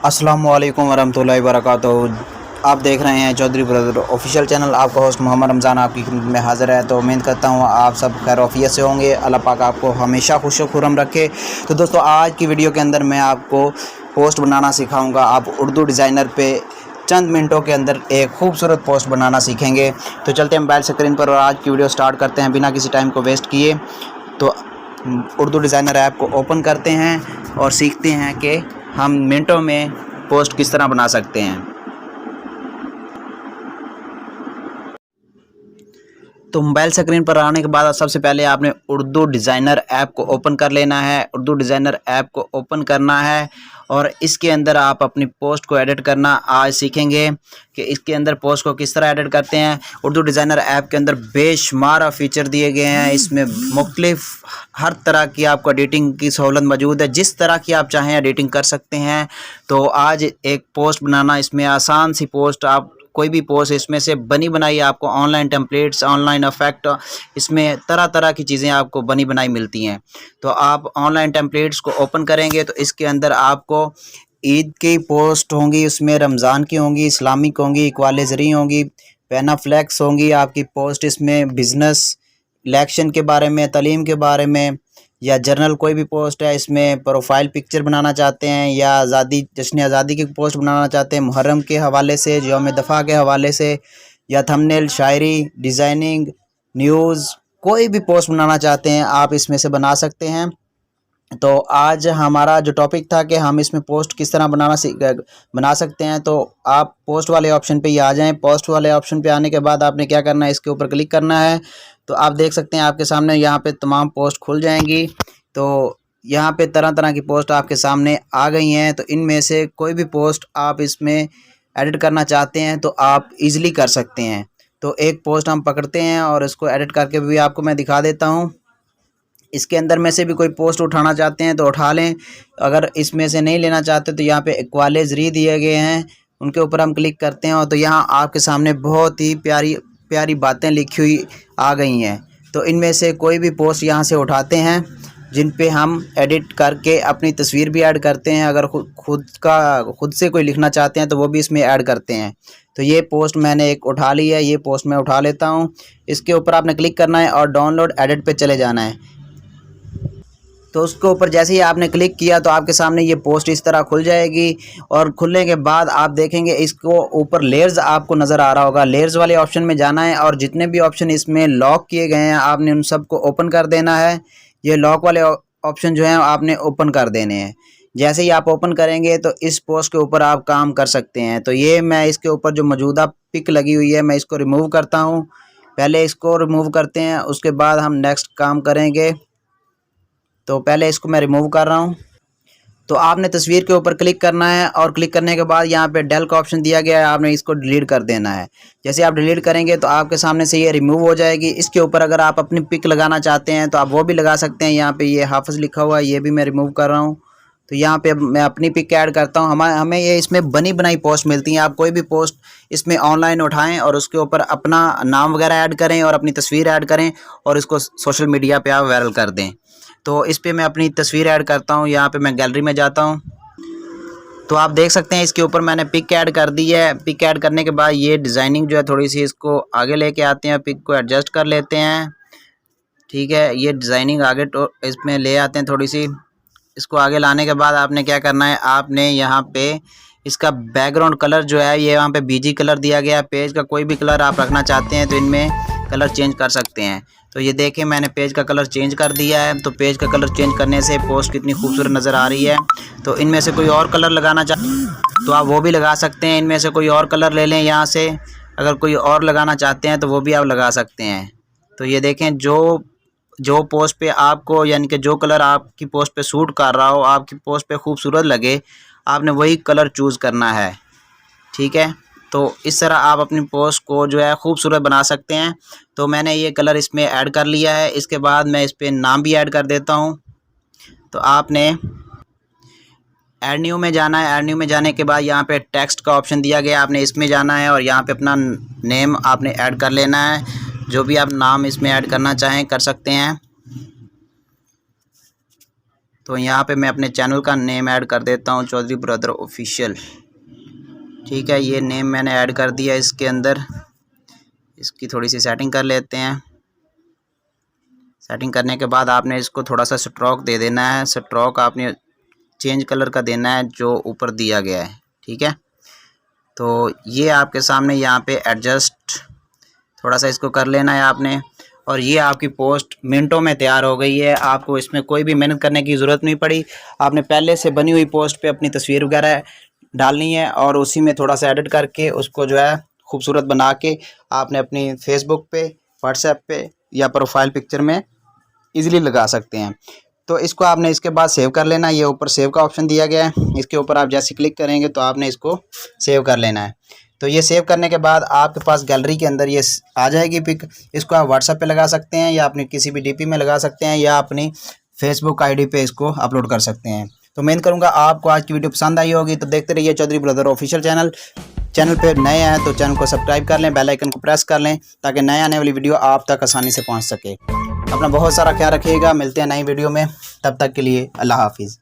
अस्सलाम वालेकुम वरहमतुल्लाहि वबरकातुहू। आप देख रहे हैं चौधरी ब्रदर ऑफिशियल चैनल। आपका होस्ट मोहम्मद रमज़ान आपकी खिदमत में हाज़िर है। तो उम्मीद करता हूँ आप सब खैर-ओ-आफ़ियत से होंगे। अल्लाह पाक आपको हमेशा खुश व खुर्रम रखे। तो दोस्तों, आज की वीडियो के अंदर मैं आपको पोस्ट बनाना सिखाऊंगा। आप उर्दू डिज़ाइनर पे चंद मिनटों के अंदर एक खूबसूरत पोस्ट बनाना सीखेंगे। तो चलते हैं मोबाइल स्क्रीन पर और आज की वीडियो स्टार्ट करते हैं बिना किसी टाइम को वेस्ट किए। तो उर्दू डिज़ाइनर ऐप को ओपन करते हैं और सीखते हैं कि हम मिनटों में पोस्ट किस तरह बना सकते हैं। तो मोबाइल स्क्रीन पर आने के बाद सबसे पहले आपने उर्दू डिज़ाइनर ऐप को ओपन कर लेना है। उर्दू डिज़ाइनर ऐप को ओपन करना है और इसके अंदर आप अपनी पोस्ट को एडिट करना आज सीखेंगे कि इसके अंदर पोस्ट को किस तरह एडिट करते हैं। उर्दू डिज़ाइनर ऐप के अंदर बेशुमार फ़ीचर दिए गए हैं। इसमें मुख्तलिफ हर तरह की आपको एडिटिंग की सहूलत मौजूद है। जिस तरह की आप चाहें एडिटिंग कर सकते हैं। तो आज एक पोस्ट बनाना, इसमें आसान सी पोस्ट, आप कोई भी पोस्ट इसमें से बनी बनाई आपको ऑनलाइन टेम्पलेट्स, ऑनलाइन इफेक्ट, इसमें तरह तरह की चीज़ें आपको बनी बनाई मिलती हैं। तो आप ऑनलाइन टेम्पलेट्स को ओपन करेंगे तो इसके अंदर आपको ईद की पोस्ट होंगी, उसमें रमज़ान की होंगी, इस्लामिक होंगी, इक़बाल ज़री होंगी, पैनाफ्लेक्स होंगी आपकी पोस्ट। इसमें बिज़नेस, इलेक्शन के बारे में, तालीम के बारे में या जर्नल कोई भी पोस्ट है। इसमें प्रोफाइल पिक्चर बनाना चाहते हैं या आज़ादी, जश्न आज़ादी की पोस्ट बनाना चाहते हैं, मुहर्रम के हवाले से, यौम दफ़ा के हवाले से, या थंबनेल, शायरी, डिज़ाइनिंग, न्यूज़, कोई भी पोस्ट बनाना चाहते हैं आप इसमें से बना सकते हैं। तो आज हमारा जो टॉपिक था कि हम इसमें पोस्ट किस तरह बना सकते हैं। तो आप पोस्ट वाले ऑप्शन पे ही आ जाएं। पोस्ट वाले ऑप्शन पे आने के बाद आपने क्या करना है, इसके ऊपर क्लिक करना है। तो आप देख सकते हैं आपके सामने यहाँ पे तमाम पोस्ट खुल जाएंगी। तो यहाँ पे तरह तरह की पोस्ट आपके सामने आ गई हैं। तो इनमें से कोई भी पोस्ट आप इसमें एडिट करना चाहते हैं तो आप ईज़िली कर सकते हैं। तो एक पोस्ट हम पकड़ते हैं और इसको एडिट करके भी आपको मैं दिखा देता हूँ। इसके अंदर में से भी कोई पोस्ट उठाना चाहते हैं तो उठा लें। अगर इसमें से नहीं लेना चाहते तो यहाँ पे इक़बाल ज़री दिए गए हैं, उनके ऊपर हम क्लिक करते हैं और तो यहाँ आपके सामने बहुत ही प्यारी प्यारी बातें लिखी हुई आ गई हैं। तो इनमें से कोई भी पोस्ट यहाँ से उठाते हैं जिन पे हम एडिट करके अपनी तस्वीर भी ऐड करते हैं। अगर खुद से कोई लिखना चाहते हैं तो वो भी इसमें ऐड करते हैं। तो ये पोस्ट मैंने एक उठा ली है, ये पोस्ट मैं उठा लेता हूँ। इसके ऊपर आपने क्लिक करना है और डाउनलोड एडिट पे चले जाना है। तो उसके ऊपर जैसे ही आपने क्लिक किया तो आपके सामने ये पोस्ट इस तरह खुल जाएगी और खुलने के बाद आप देखेंगे इसको ऊपर लेयर्स आपको नज़र आ रहा होगा। लेयर्स वाले ऑप्शन में जाना है और जितने भी ऑप्शन इसमें लॉक किए गए हैं आपने उन सबको ओपन कर देना है। ये लॉक वाले ऑप्शन जो हैं आपने ओपन कर देने हैं। जैसे ही आप ओपन करेंगे तो इस पोस्ट के ऊपर आप काम कर सकते हैं। तो ये मैं इसके ऊपर जो मौजूदा पिक लगी हुई है मैं इसको रिमूव करता हूँ। पहले इसको रिमूव करते हैं, उसके बाद हम नेक्स्ट काम करेंगे। तो पहले इसको मैं रिमूव कर रहा हूँ। तो आपने तस्वीर के ऊपर क्लिक करना है और क्लिक करने के बाद यहाँ पे डेल का ऑप्शन दिया गया है, आपने इसको डिलीट कर देना है। जैसे आप डिलीट करेंगे तो आपके सामने से ये रिमूव हो जाएगी। इसके ऊपर अगर आप अपनी पिक लगाना चाहते हैं तो आप वो भी लगा सकते हैं। यहाँ पे ये हाफिज़ लिखा हुआ है, ये भी मैं रिमूव कर रहा हूँ। तो यहाँ पे मैं अपनी पिक ऐड करता हूँ। हमें ये इसमें बनी बनाई पोस्ट मिलती हैं। आप कोई भी पोस्ट इसमें ऑनलाइन उठाएँ और उसके ऊपर अपना नाम वगैरह ऐड करें और अपनी तस्वीर ऐड करें और इसको सोशल मीडिया पे आप वायरल कर दें। तो इस पे मैं अपनी तस्वीर ऐड करता हूँ। यहाँ पे मैं गैलरी में जाता हूँ तो आप देख सकते हैं इसके ऊपर मैंने पिक ऐड कर दी है। पिक ऐड करने के बाद ये डिज़ाइनिंग जो है थोड़ी सी इसको आगे लेके आते हैं, पिक को एडजस्ट कर लेते हैं। ठीक है, ये डिज़ाइनिंग आगे तो इसमें ले आते हैं थोड़ी सी। इसको आगे लाने के बाद आपने क्या करना है, आपने यहाँ पे इसका बैकग्राउंड कलर जो है ये वहाँ पे बीजी कलर दिया गया है। पेज का कोई भी कलर आप रखना चाहते हैं तो इनमें कलर चेंज कर सकते हैं। तो ये देखें मैंने पेज का कलर चेंज कर दिया है। तो पेज का कलर चेंज करने से पोस्ट कितनी खूबसूरत नज़र आ रही है। तो इनमें से कोई और कलर लगाना तो आप वो भी लगा सकते हैं। इनमें से कोई और कलर ले लें यहाँ से। अगर कोई और लगाना चाहते हैं तो वो भी आप लगा सकते हैं। तो ये देखें जो पोस्ट पे आपको, यानी कि जो कलर आपकी पोस्ट पे सूट कर रहा हो, आपकी पोस्ट पे खूबसूरत लगे, आपने वही कलर चूज़ करना है। ठीक है, तो इस तरह आप अपनी पोस्ट को जो है खूबसूरत बना सकते हैं। तो मैंने ये कलर इसमें ऐड कर लिया है। इसके बाद मैं इस पर नाम भी ऐड कर देता हूँ। तो आपने ऐड न्यू में जाना है। ऐड न्यू में जाने के बाद यहाँ पे टेक्स्ट का ऑप्शन दिया गया, आपने इसमें जाना है और यहाँ पे अपना नेम आपने ऐड कर लेना है। जो भी आप नाम इसमें ऐड करना चाहें कर सकते हैं। तो यहाँ पे मैं अपने चैनल का नेम ऐड कर देता हूँ, चौधरी ब्रदर ऑफिशियल। ठीक है, ये नेम मैंने ऐड कर दिया। इसके अंदर इसकी थोड़ी सी सेटिंग कर लेते हैं। सेटिंग करने के बाद आपने इसको थोड़ा सा स्ट्रोक दे देना है। स्ट्रोक आपने चेंज कलर का देना है जो ऊपर दिया गया है। ठीक है, तो ये आपके सामने यहाँ पे एडजस्ट थोड़ा सा इसको कर लेना है आपने। और ये आपकी पोस्ट मिनटों में तैयार हो गई है। आपको इसमें कोई भी मेहनत करने की ज़रूरत नहीं पड़ी। आपने पहले से बनी हुई पोस्ट पे अपनी तस्वीर वगैरह डालनी है और उसी में थोड़ा सा एडिट करके उसको जो है खूबसूरत बना के आपने अपनी फेसबुक पे, व्हाट्सएप पे या प्रोफाइल पिक्चर में इजीली लगा सकते हैं। तो इसको आपने इसके बाद सेव कर लेना है। ये ऊपर सेव का ऑप्शन दिया गया है, इसके ऊपर आप जैसे क्लिक करेंगे तो आपने इसको सेव कर लेना है। तो ये सेव करने के बाद आपके पास गैलरी के अंदर ये आ जाएगी पिक। इसको आप व्हाट्सएप पे लगा सकते हैं या अपनी किसी भी डीपी में लगा सकते हैं या अपनी फेसबुक आईडी पे इसको अपलोड कर सकते हैं। तो उम्मीद करूँगा आपको आज की वीडियो पसंद आई होगी। तो देखते रहिए चौधरी ब्रदर ऑफिशियल चैनल पे नए हैं तो चैनल को सब्सक्राइब कर लें, बेल आइकन को प्रेस कर लें ताकि नए आने वाली वीडियो आप तक आसानी से पहुंच सके। अपना बहुत सारा ख्याल रखिएगा, मिलते हैं नई वीडियो में, तब तक के लिए अल्लाह हाफिज़।